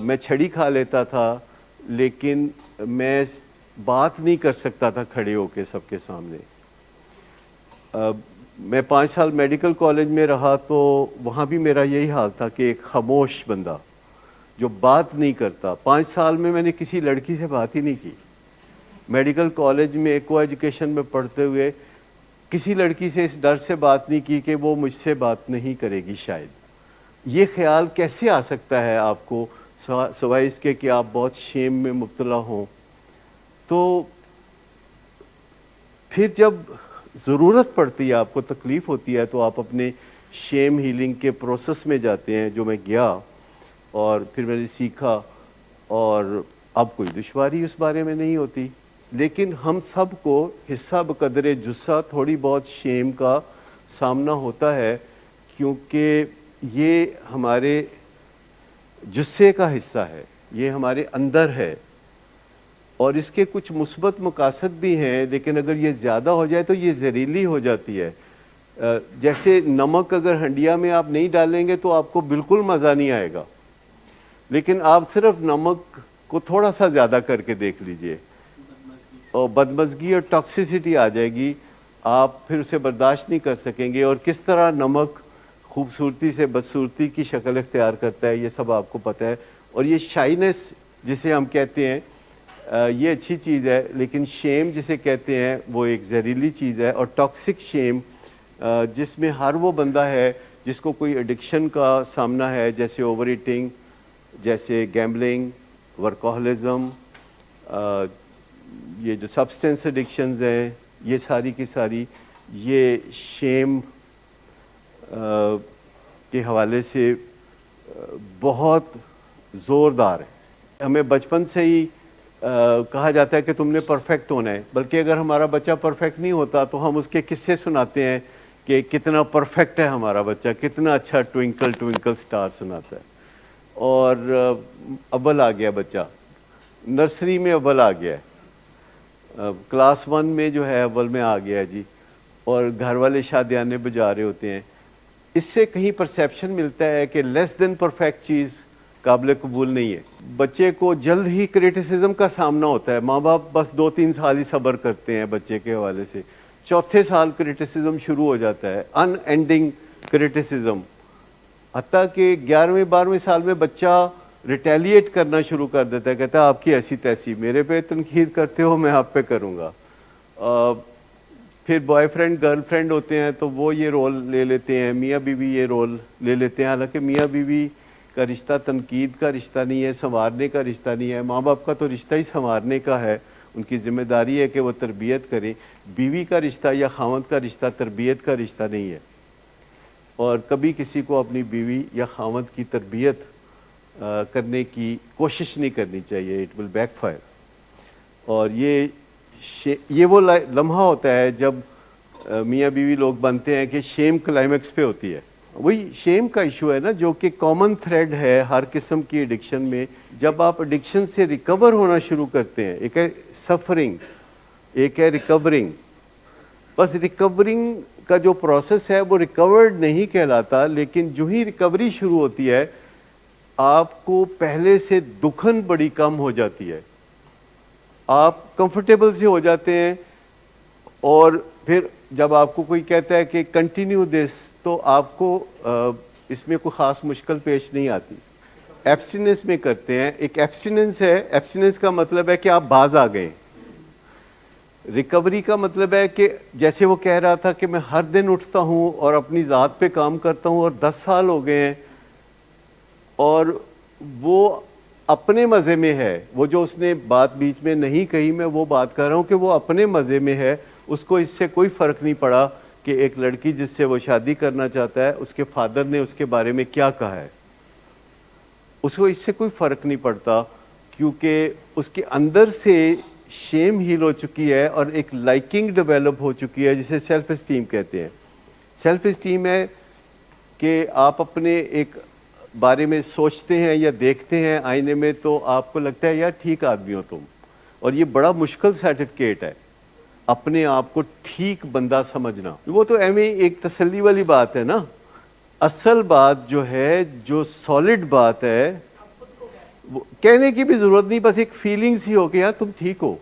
میں چھڑی کھا لیتا تھا. لیکن میں بات نہیں کر سکتا تھا کھڑے ہو کے سب کے سامنے. میں 5 سال میڈیکل کالج میں رہا تو وہاں بھی میرا یہی حال تھا کہ ایک خاموش بندہ جو بات نہیں کرتا. 5 سال میں نے کسی لڑکی سے بات ہی نہیں کی. میڈیکل کالج میں کو ایجوکیشن میں پڑھتے ہوئے کسی لڑکی سے اس ڈر سے بات نہیں کی کہ وہ مجھ سے بات نہیں کرے گی شاید. یہ خیال کیسے آ سکتا ہے آپ کو سوائے اس کے کہ آپ بہت شیم میں مبتلا ہوں. تو پھر جب ضرورت پڑتی ہے، آپ کو تکلیف ہوتی ہے، تو آپ اپنے شیم ہیلنگ کے پروسیس میں جاتے ہیں، جو میں گیا اور پھر میں نے سیکھا. اور اب کوئی دشواری اس بارے میں نہیں ہوتی. لیکن ہم سب کو حصہ بقدر جثہ تھوڑی بہت شیم کا سامنا ہوتا ہے، کیونکہ یہ ہمارے جثے کا حصہ ہے، یہ ہمارے اندر ہے، اور اس کے کچھ مثبت مقاصد بھی ہیں. لیکن اگر یہ زیادہ ہو جائے تو یہ زہریلی ہو جاتی ہے. جیسے نمک اگر ہنڈیا میں آپ نہیں ڈالیں گے تو آپ کو بالکل مزہ نہیں آئے گا، لیکن آپ صرف نمک کو تھوڑا سا زیادہ کر کے دیکھ لیجئے اور بدمزگی اور ٹاکسیسٹی آ جائے گی، آپ پھر اسے برداشت نہیں کر سکیں گے. اور کس طرح نمک خوبصورتی سے بدصورتی کی شکل اختیار کرتا ہے، یہ سب آپ کو پتہ ہے. اور یہ شائنس جسے ہم کہتے ہیں یہ اچھی چیز ہے، لیکن شیم جسے کہتے ہیں وہ ایک زہریلی چیز ہے. اور ٹاکسک شیم جس میں ہر وہ بندہ ہے جس کو کوئی ایڈکشن کا سامنا ہے، جیسے اوور ایٹنگ، جیسے گیمبلنگ، ورکوہلزم، یہ جو سبسٹنس ایڈکشنز ہیں، یہ ساری کی ساری یہ شیم کے حوالے سے بہت زوردار ہے. ہمیں بچپن سے ہی کہا جاتا ہے کہ تم نے پرفیکٹ ہونا ہے، بلکہ اگر ہمارا بچہ پرفیکٹ نہیں ہوتا تو ہم اس کے قصے سناتے ہیں کہ کتنا پرفیکٹ ہے ہمارا بچہ، کتنا اچھا ٹوئنکل ٹوئنکل سٹار سناتا ہے. اور اول آ گیا بچہ، نرسری میں اول آ گیا ہے، کلاس 1 میں جو ہے اول میں آ گیا ہے جی، اور گھر والے شادیانے بجا رہے ہوتے ہیں. اس سے کہیں پرسیپشن ملتا ہے کہ لیس دین پرفیکٹ چیز قابل قبول نہیں ہے. بچے کو جلد ہی کریٹیسزم کا سامنا ہوتا ہے. ماں باپ بس 2-3 سال ہی صبر کرتے ہیں بچے کے حوالے سے، چوتھے سال کریٹیسزم شروع ہو جاتا ہے، ان اینڈنگ کریٹیسزم. حتیٰ کہ 11ویں-12ویں سال میں بچہ ریٹیلیٹ کرنا شروع کر دیتا ہے، کہتا ہے آپ کی ایسی تیسی، میرے پہ تنقید کرتے ہو، میں آپ پہ کروں گا. پھر بوائے فرینڈ گرل فرینڈ ہوتے ہیں تو وہ یہ رول لے لیتے ہیں، میاں بیوی یہ رول لے لیتے ہیں. حالانکہ میاں بیوی کا رشتہ تنقید کا رشتہ نہیں ہے، سنوارنے کا رشتہ نہیں ہے. ماں باپ کا تو رشتہ ہی سنوارنے کا ہے، ان کی ذمہ داری ہے کہ وہ تربیت کریں. بیوی کا رشتہ یا خاوند کا رشتہ تربیت کا رشتہ نہیں ہے، اور کبھی کسی کو اپنی بیوی یا خاوند کی تربیت کرنے کی کوشش نہیں کرنی چاہیے. It will back fire. اور یہ وہ لمحہ ہوتا ہے جب میاں بیوی لوگ بنتے ہیں کہ شیم کلائمیکس پہ ہوتی ہے. وہی شیم کا ایشو ہے نا، جو کہ کامن تھریڈ ہے ہر قسم کی ایڈکشن میں. جب آپ ایڈکشن سے ریکور ہونا شروع کرتے ہیں، ایک ہے سفرنگ، ایک ہے ریکورنگ. بس ریکورنگ کا جو پروسیس ہے وہ ریکورڈ نہیں کہلاتا، لیکن جو ہی ریکوری شروع ہوتی ہے آپ کو پہلے سے دکھن بڑی کم ہو جاتی ہے، آپ کمفرٹیبل سے ہو جاتے ہیں. اور پھر جب آپ کو کوئی کہتا ہے کہ کنٹینیو دس، تو آپ کو اس میں کوئی خاص مشکل پیش نہیں آتی. ایبسٹیننس میں کرتے ہیں، ایک ایبسٹیننس ہے. ایبسٹیننس کا مطلب ہے کہ آپ باز آ گئے. ریکوری کا مطلب ہے کہ جیسے وہ کہہ رہا تھا کہ میں ہر دن اٹھتا ہوں اور اپنی ذات پہ کام کرتا ہوں، اور 10 سال ہو گئے ہیں، اور وہ اپنے مزے میں ہے. وہ جو اس نے بات بیچ میں نہیں کہی، میں وہ بات کر رہا ہوں کہ وہ اپنے مزے میں ہے. اس کو اس سے کوئی فرق نہیں پڑا کہ ایک لڑکی جس سے وہ شادی کرنا چاہتا ہے اس کے فادر نے اس کے بارے میں کیا کہا ہے. اس کو اس سے کوئی فرق نہیں پڑتا، کیونکہ اس کے اندر سے شیم ہیل ہو چکی ہے اور ایک لائکنگ ڈیولپ ہو چکی ہے، جسے سیلف اسٹیم کہتے ہیں. سیلف اسٹیم ہے کہ آپ اپنے ایک بارے میں سوچتے ہیں یا دیکھتے ہیں آئینے میں تو آپ کو لگتا ہے یار ٹھیک آدمی ہو تم. اور یہ بڑا مشکل سرٹیفکیٹ ہے، اپنے آپ کو ٹھیک بندہ سمجھنا. وہ تو ایک تسلی والی بات ہے نا. اصل بات جو ہے، جو سالڈ بات ہے، کہنے کی بھی ضرورت نہیں، بس ایک فیلنگز ہی ہو کہ یار تم ٹھیک ہو.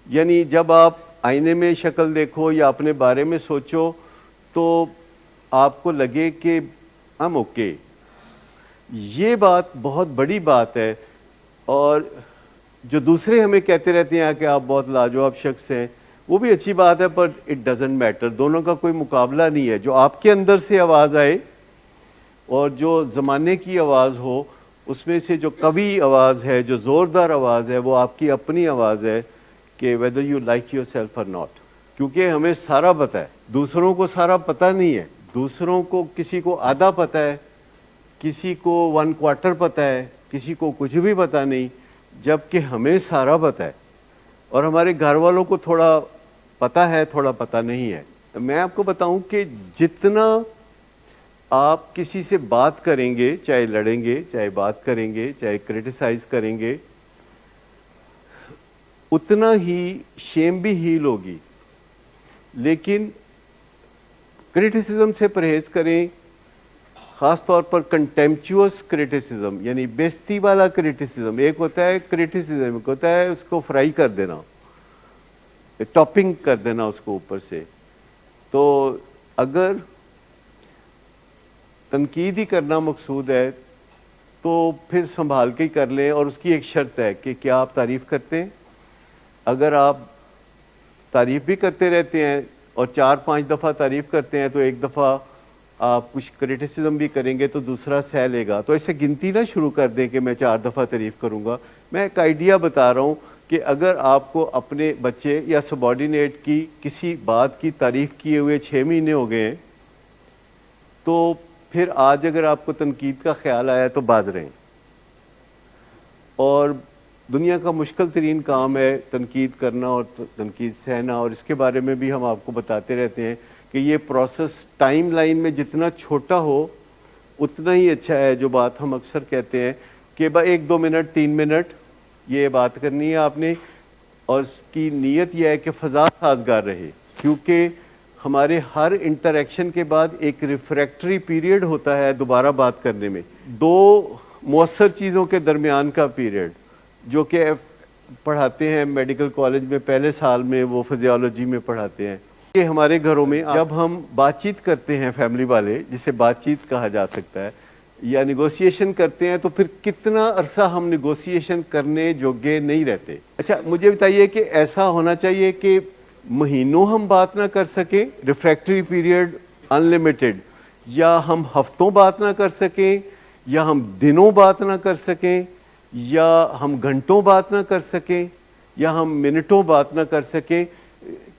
یعنی جب آپ آئینے میں شکل دیکھو یا اپنے بارے میں سوچو تو آپ کو لگے کہ ہم اوکے. یہ بات بہت بڑی بات ہے. اور جو دوسرے ہمیں کہتے رہتے ہیں کہ آپ بہت لاجواب شخص ہیں, وہ بھی اچھی بات ہے, پر اٹ ڈزنٹ میٹر. دونوں کا کوئی مقابلہ نہیں ہے. جو آپ کے اندر سے آواز آئے اور جو زمانے کی آواز ہو, اس میں سے جو قوی آواز ہے, جو زوردار آواز ہے, وہ آپ کی اپنی آواز ہے کہ whether you like yourself or not. کیونکہ ہمیں سارا پتہ ہے, دوسروں کو سارا پتہ نہیں ہے. دوسروں کو کسی کو آدھا پتہ ہے, کسی کو 1/4 پتہ ہے, کسی کو کچھ بھی پتہ نہیں, جبکہ ہمیں سارا پتہ ہے. اور ہمارے گھر والوں کو تھوڑا پتہ ہے, تھوڑا پتہ نہیں ہے. میں آپ کو بتاؤں کہ جتنا آپ کسی سے بات کریں گے, چاہے لڑیں گے, چاہے بات کریں گے, چاہے کرٹیسائز کریں گے, اتنا ہی شیم بھی ہیل ہوگی. لیکن کرٹیسزم سے پرہیز کریں, خاص طور پر کنٹیمپچوس کرٹیسزم, یعنی بیزتی والا کرٹیسزم. ایک ہوتا ہے کرٹیسزم, ایک ہوتا ہے اس کو فرائی کر دینا, ٹاپنگ کر دینا اس کو اوپر سے. تو اگر تنقید ہی کرنا مقصود ہے تو پھر سنبھال کے ہی کر لیں. اور اس کی ایک شرط ہے کہ کیا آپ تعریف کرتے ہیں. اگر آپ تعریف بھی کرتے رہتے ہیں اور 4-5 دفعہ تعریف کرتے ہیں, تو ایک دفعہ آپ کچھ کرٹیسزم بھی کریں گے تو دوسرا سہ لے گا. تو ایسے گنتی نہ شروع کر دیں کہ میں 4 دفعہ تعریف کروں گا. میں ایک آئیڈیا بتا رہا ہوں کہ اگر آپ کو اپنے بچے یا سبارڈینیٹ کی کسی بات کی تعریف کیے ہوئے 6 مہینے ہو گئے ہیں, تو پھر آج اگر آپ کو تنقید کا خیال آیا تو باز رہیں. اور دنیا کا مشکل ترین کام ہے تنقید کرنا اور تنقید سہنا. اور اس کے بارے میں بھی ہم آپ کو بتاتے رہتے ہیں کہ یہ پروسیس ٹائم لائن میں جتنا چھوٹا ہو اتنا ہی اچھا ہے. جو بات ہم اکثر کہتے ہیں کہ 1-2 منٹ 3 منٹ یہ بات کرنی ہے آپ نے, اور اس کی نیت یہ ہے کہ فضا سازگار رہے. کیونکہ ہمارے ہر انٹریکشن کے بعد ایک ریفریکٹری پیریڈ ہوتا ہے دوبارہ بات کرنے میں, 2 مؤثر چیزوں کے درمیان کا پیریڈ, جو کہ پڑھاتے ہیں میڈیکل کالج میں پہلے سال میں, وہ فزیولوجی میں پڑھاتے ہیں. کہ ہمارے گھروں میں جب ہم بات چیت کرتے ہیں, فیملی والے جسے بات چیت کہا جا سکتا ہے, یا نیگوسیشن کرتے ہیں, تو پھر کتنا عرصہ ہم نیگوسیشن کرنے جوگے نہیں رہتے. اچھا مجھے بتائیے کہ ایسا ہونا چاہیے کہ مہینوں ہم بات نہ کر سکیں, ریفریکٹری پیریڈ انلمیٹڈ, یا ہم ہفتوں بات نہ کر سکیں, یا ہم دنوں بات نہ کر سکیں, یا ہم گھنٹوں بات نہ کر سکیں, یا ہم منٹوں بات نہ کر سکیں.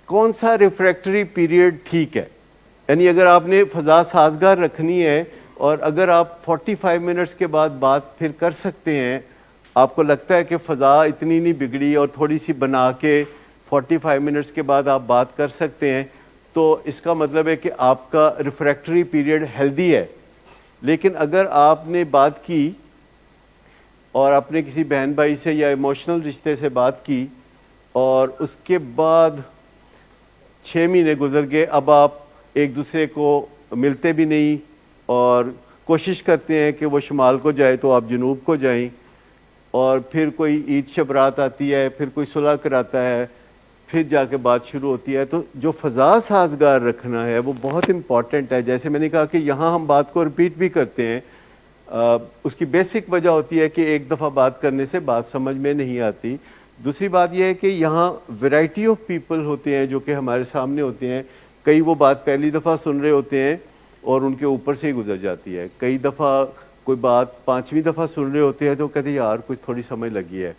کون سا ریفریکٹری پیریڈ ٹھیک ہے؟ یعنی اگر آپ نے فضا سازگار رکھنی ہے اور اگر آپ 45 منٹس کے بعد بات پھر کر سکتے ہیں, آپ کو لگتا ہے کہ فضا اتنی نہیں بگڑی اور تھوڑی سی بنا کے 45 منٹس کے بعد آپ بات کر سکتے ہیں, تو اس کا مطلب ہے کہ آپ کا ریفریکٹری پیریڈ ہیلدی ہے. لیکن اگر آپ نے بات کی اور اپنے کسی بہن بھائی سے یا ایموشنل رشتے سے بات کی اور اس کے بعد 6 مہینے گزر گئے, اب آپ ایک دوسرے کو ملتے بھی نہیں اور کوشش کرتے ہیں کہ وہ شمال کو جائے تو آپ جنوب کو جائیں, اور پھر کوئی عید شبرات آتی ہے, پھر کوئی صلح کراتا ہے, پھر جا کے بات شروع ہوتی ہے. تو جو فضا سازگار رکھنا ہے وہ بہت امپورٹنٹ ہے. جیسے میں نے کہا کہ یہاں ہم بات کو رپیٹ بھی کرتے ہیں, اس کی بیسک وجہ ہوتی ہے کہ ایک دفعہ بات کرنے سے بات سمجھ میں نہیں آتی. دوسری بات یہ ہے کہ یہاں ویرائٹی آف پیپل ہوتے ہیں جو کہ ہمارے سامنے ہوتے ہیں. کئی وہ بات پہلی دفعہ سن رہے ہوتے ہیں اور ان کے اوپر سے ہی گزر جاتی ہے. کئی دفعہ کوئی بات 5ویں دفعہ سن رہے ہوتے ہیں تو کہتے ہیں یار کچھ تھوڑی سمجھ لگی ہے.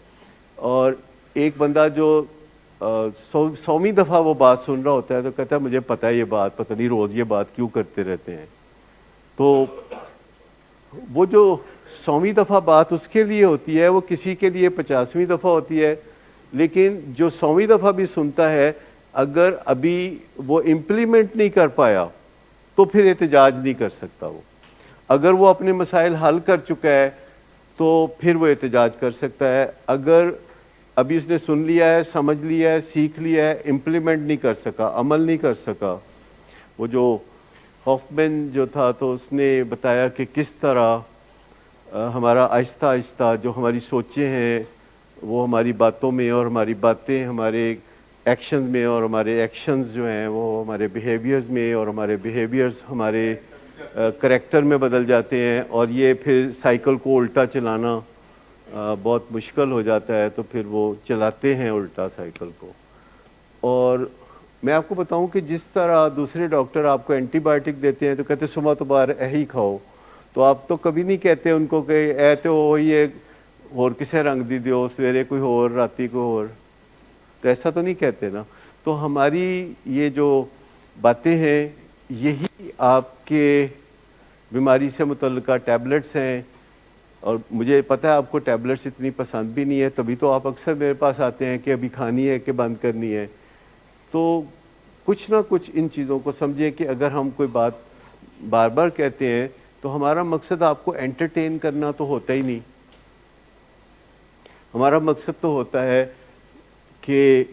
اور ایک بندہ جو 100ویں دفعہ وہ بات سن رہا ہوتا ہے تو کہتا ہے مجھے پتہ ہے یہ بات, پتہ نہیں روز یہ بات کیوں کرتے رہتے ہیں. تو وہ جو 100ویں دفعہ بات اس کے لیے ہوتی ہے, وہ کسی کے لیے 50ویں دفعہ ہوتی ہے. لیکن جو 100ویں دفعہ بھی سنتا ہے, اگر ابھی وہ امپلیمنٹ نہیں کر پایا تو پھر احتجاج نہیں کر سکتا. وہ اگر وہ اپنے مسائل حل کر چکا ہے تو پھر وہ احتجاج کر سکتا ہے. اگر ابھی اس نے سن لیا ہے, سمجھ لیا ہے, سیکھ لیا ہے, امپلیمنٹ نہیں کر سکا, عمل نہیں کر سکا. وہ جو ہافمین جو تھا تو اس نے بتایا کہ کس طرح ہمارا آہستہ آہستہ جو ہماری سوچیں ہیں وہ ہماری باتوں میں اور ہماری باتیں ہمارے ایکشن میں، اور ہمارے ایکشنز جو ہیں وہ ہمارے بیہیویئرز میں، اور ہمارے بیہیویئرز ہمارے کریکٹر میں بدل جاتے ہیں، اور یہ پھر سائیکل کو الٹا چلانا بہت مشکل ہو جاتا ہے، تو پھر وہ چلاتے ہیں الٹا سائیکل کو۔ اور میں آپ کو بتاؤں کہ جس طرح دوسرے ڈاکٹر آپ کو اینٹی بائیوٹک دیتے ہیں تو کہتے ہیں صبح تو بار یہی کھاؤ، تو آپ تو کبھی نہیں کہتے ان کو کہ اے تو وہی ہے اور کسے رنگ دی دیو، سویرے کوئی اور راتی کوئی اور، تو ایسا تو نہیں کہتے نا۔ تو ہماری یہ جو باتیں ہیں یہی آپ کے بیماری سے متعلقہ ٹیبلٹس ہیں، اور مجھے پتہ ہے آپ کو ٹیبلٹس اتنی پسند بھی نہیں ہے، تبھی تو آپ اکثر میرے پاس آتے ہیں کہ ابھی کھانی ہے کہ بند کرنی ہے۔ تو کچھ نہ کچھ ان چیزوں کو سمجھیں کہ اگر ہم کوئی بات بار بار کہتے ہیں تو ہمارا مقصد آپ کو انٹرٹین کرنا تو ہوتا ہی نہیں، ہمارا مقصد تو ہوتا ہے کہ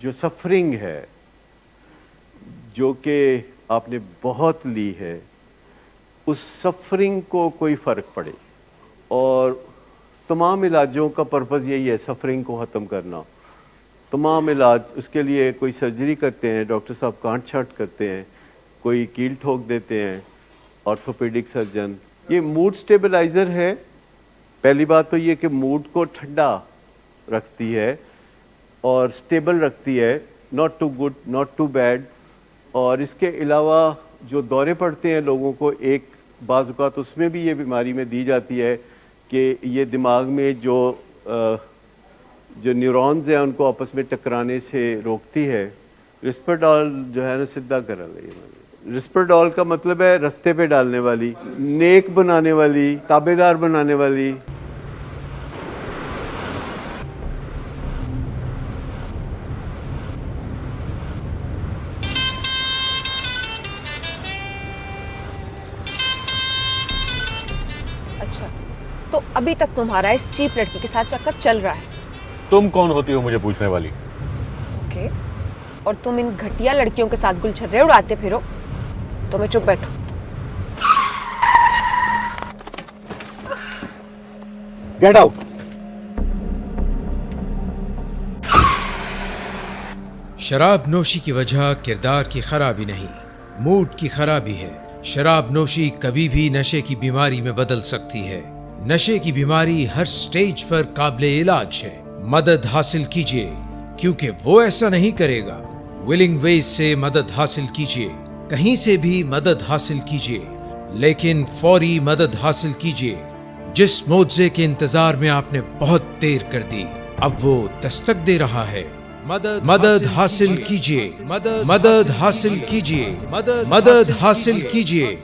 جو سفرنگ ہے، جو کہ آپ نے بہت لی ہے، اس سفرنگ کو کوئی فرق پڑے۔ اور تمام علاجوں کا پرپز یہی ہے، سفرنگ کو ختم کرنا۔ تمام علاج، اس کے لیے کوئی سرجری کرتے ہیں، ڈاکٹر صاحب کانٹ چھانٹ کرتے ہیں، کوئی کیل ٹھوک دیتے ہیں آرتھوپیڈک سرجن۔ یہ موڈ سٹیبلائزر ہے۔ پہلی بات تو یہ کہ موڈ کو ٹھنڈا رکھتی ہے اور سٹیبل رکھتی ہے، not too good not too bad. اور اس کے علاوہ جو دورے پڑتے ہیں لوگوں کو، ایک بعض اوقات اس میں بھی یہ بیماری میں دی جاتی ہے کہ یہ دماغ میں جو نیورونز ہیں ان کو آپس میں ٹکرانے سے روکتی ہے۔ رسپرڈال جو ہے نا سدھا کرا لے، رسپرڈال کا مطلب ہے رستے پہ ڈالنے والی، نیک بنانے والی، تابع دار بنانے والی۔
اچھا، تو ابھی تک تمہارا اس چیپ لڑکی کے ساتھ چکر چل رہا ہے؟
تم کون ہوتی ہو مجھے پوچھنے والی؟
اوکے، اور تم ان گھٹیا لڑکیوں کے ساتھ گلچھرے اڑاتے پھرو تو میں چپ بیٹھوں؟
Get out.
شراب نوشی کی وجہ کردار کی خرابی نہیں، موڈ کی خرابی ہے۔ شراب نوشی کبھی بھی نشے کی بیماری میں بدل سکتی ہے۔ نشے کی بیماری ہر سٹیج پر قابل علاج ہے۔ مدد حاصل کیجیے، کیونکہ وہ ایسا نہیں کرے گا۔ ولنگ ویز سے مدد حاصل کیجیے، کہیں سے بھی مدد حاصل کیجیے، لیکن فوری مدد حاصل کیجیے۔ جس معجزے کے انتظار میں آپ نے بہت دیر کر دی، اب وہ دستک دے رہا ہے۔ مدد حاصل کیجیے، مدد حاصل کیجیے، مدد حاصل کیجیے۔